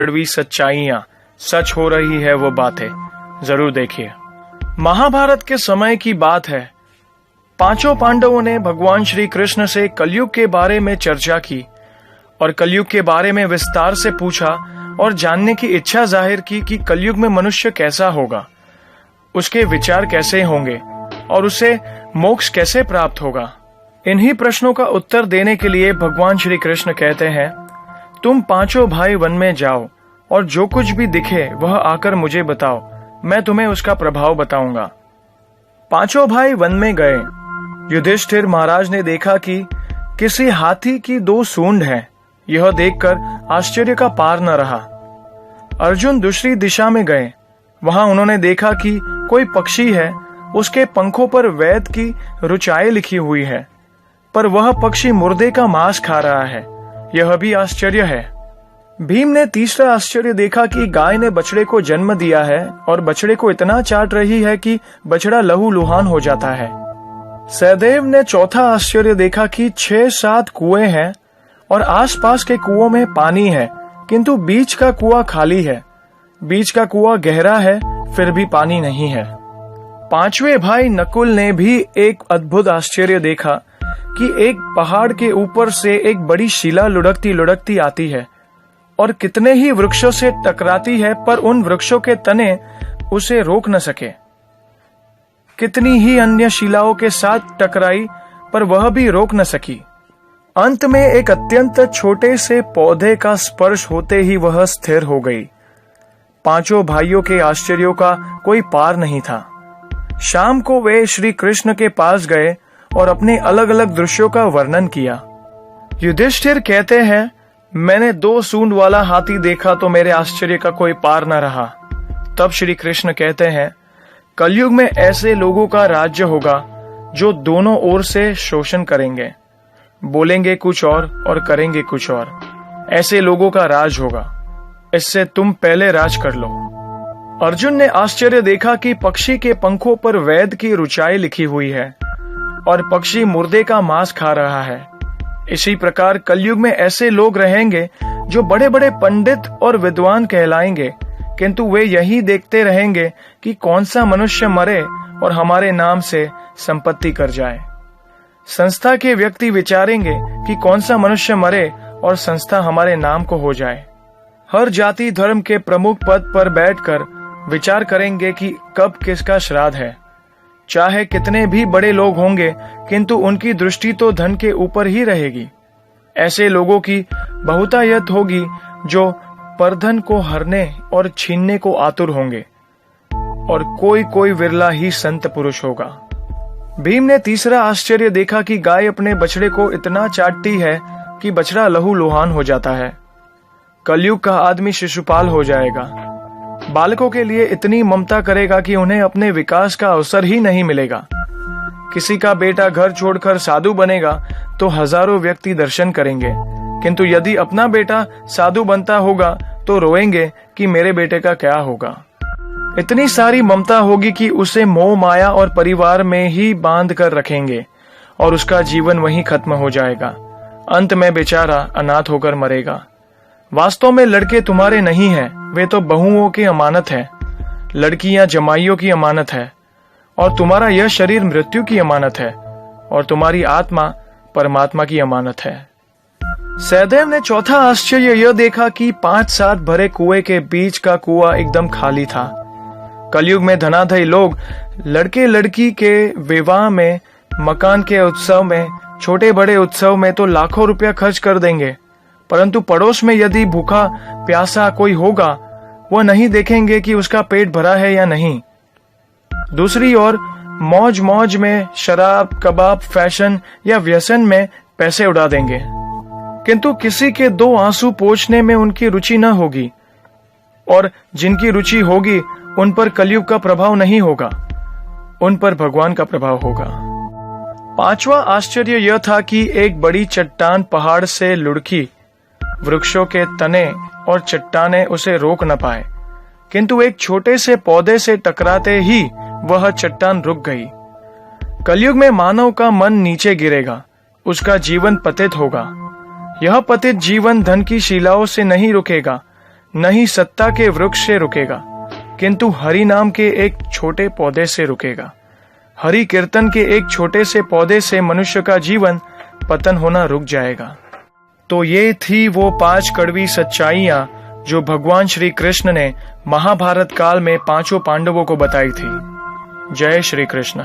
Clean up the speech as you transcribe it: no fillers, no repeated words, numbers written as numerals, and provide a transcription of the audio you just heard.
कड़वी सच्चाइयां सच हो रही है वो बातें जरूर देखिए। महाभारत के समय की बात है। पांचों पांडवों ने भगवान श्री कृष्ण से कलयुग के बारे में चर्चा की और कलयुग के बारे में विस्तार से पूछा और जानने की इच्छा जाहिर की कि कलयुग में मनुष्य कैसा होगा, उसके विचार कैसे होंगे और उसे मोक्ष कैसे प्राप्त होगा। इन्हीं प्रश्नों का उत्तर देने के लिए भगवान श्री कृष्ण कहते हैं, तुम पांचों भाई वन में जाओ और जो कुछ भी दिखे वह आकर मुझे बताओ, मैं तुम्हें उसका प्रभाव बताऊंगा। पांचों भाई वन में गए। युधिष्ठिर महाराज ने देखा कि किसी हाथी की 2 सूंड हैं। यह देखकर आश्चर्य का पार न रहा। अर्जुन दूसरी दिशा में गए। वहां उन्होंने देखा कि कोई पक्षी है, उसके पंखों पर वैद की ऋचाएं लिखी हुई है, पर वह पक्षी मुर्दे का मांस खा रहा है। यह भी आश्चर्य है। भीम ने तीसरा आश्चर्य देखा कि गाय ने बछड़े को जन्म दिया है और बछड़े को इतना चाट रही है कि बछड़ा लहूलुहान हो जाता है। सहदेव ने चौथा आश्चर्य देखा कि 6-7 कुएं हैं और आसपास के कुओं में पानी है, किंतु बीच का कुआं खाली है। बीच का कुआं गहरा है, फिर भी पानी नहीं है। पांचवें भाई नकुल ने भी एक अद्भुत आश्चर्य देखा कि एक पहाड़ के ऊपर से एक बड़ी शिला लुढ़कती लुढ़कती आती है और कितने ही वृक्षों से टकराती है, पर उन वृक्षों के तने उसे रोक न सके। कितनी ही अन्य शिलाओं के साथ टकराई, पर वह भी रोक न सकी। अंत में एक अत्यंत छोटे से पौधे का स्पर्श होते ही वह स्थिर हो गई। पांचों भाइयों के आश्चर्यों का कोई पार नहीं था। शाम को वे श्री कृष्ण के पास गए और अपने अलग अलग दृश्यों का वर्णन किया। युधिष्ठिर कहते हैं, मैंने 2 सूंड वाला हाथी देखा तो मेरे आश्चर्य का कोई पार न रहा। तब श्री कृष्ण कहते हैं, कलयुग में ऐसे लोगों का राज्य होगा जो दोनों ओर से शोषण करेंगे, बोलेंगे कुछ और करेंगे कुछ और। ऐसे लोगों का राज होगा। इससे तुम पहले राज कर लो। अर्जुन ने आश्चर्य देखा कि पक्षी के पंखों पर वैद की ऋचाएं लिखी हुई है और पक्षी मुर्दे का मांस खा रहा है। इसी प्रकार कलयुग में ऐसे लोग रहेंगे जो बड़े बड़े पंडित और विद्वान कहलाएंगे, किंतु वे यही देखते रहेंगे कि कौन सा मनुष्य मरे और हमारे नाम से संपत्ति कर जाए। संस्था के व्यक्ति विचारेंगे कि कौन सा मनुष्य मरे और संस्था हमारे नाम को हो जाए। हर जाति धर्म के प्रमुख पद पर बैठकर विचार करेंगे कि कब किसका श्राद्ध है। चाहे कितने भी बड़े लोग होंगे, किंतु उनकी दृष्टि तो धन के ऊपर ही रहेगी। ऐसे लोगों की बहुतायत होगी जो परधन को हरने और छीनने को आतुर होंगे, और कोई कोई विरला ही संत पुरुष होगा। भीम ने तीसरा आश्चर्य देखा कि गाय अपने बछड़े को इतना चाटती है कि बछड़ा लहूलुहान हो जाता है। कलयुग का आदमी शिशुपाल हो जाएगा। बालकों के लिए इतनी ममता करेगा कि उन्हें अपने विकास का अवसर ही नहीं मिलेगा। किसी का बेटा घर छोड़कर साधु बनेगा तो हजारों व्यक्ति दर्शन करेंगे, किंतु यदि अपना बेटा साधु बनता होगा तो रोएंगे कि मेरे बेटे का क्या होगा। इतनी सारी ममता होगी कि उसे मोह माया और परिवार में ही बांध कर रखेंगे और उसका जीवन वहीं खत्म हो जाएगा। अंत में बेचारा अनाथ होकर मरेगा। वास्तव में लड़के तुम्हारे नहीं हैं, वे तो बहुओं की अमानत है। लड़कियां जमाइयों की अमानत है और तुम्हारा यह शरीर मृत्यु की अमानत है और तुम्हारी आत्मा परमात्मा की अमानत है। सहदेव ने चौथा आश्चर्य यह देखा कि 5-7 भरे कुएं के बीच का कुआं एकदम खाली था। कलयुग में धनाढ्य लोग लड़के लड़की के विवाह में, मकान के उत्सव में, छोटे बड़े उत्सव में तो लाखों रुपया खर्च कर देंगे, परंतु पड़ोस में यदि भूखा प्यासा कोई होगा, वह नहीं देखेंगे कि उसका पेट भरा है या नहीं। दूसरी ओर मौज मौज में शराब, कबाब, फैशन या व्यसन में पैसे उड़ा देंगे, किंतु किसी के 2 आंसू पोंछने में उनकी रुचि न होगी, और जिनकी रुचि होगी उन पर कलयुग का प्रभाव नहीं होगा, उन पर भगवान का प्रभाव होगा। पांचवा आश्चर्य यह था कि एक बड़ी चट्टान पहाड़ से लुढ़की। वृक्षों के तने और चट्टाने उसे रोक न पाए, किंतु एक छोटे से पौधे से टकराते ही वह चट्टान रुक गई। कलयुग में मानव का मन नीचे गिरेगा, उसका जीवन पतित होगा। यह पतित जीवन धन की शिलाओं से नहीं रुकेगा, न ही सत्ता के वृक्ष से रुकेगा, किंतु हरि नाम के एक छोटे पौधे से रुकेगा। हरि कीर्तन के एक छोटे से पौधे से मनुष्य का जीवन पतन होना रुक जाएगा। तो ये थी वो 5 कड़वी सच्चाइयां जो भगवान श्री कृष्ण ने महाभारत काल में 5 पांडवों को बताई थी। जय श्री कृष्ण।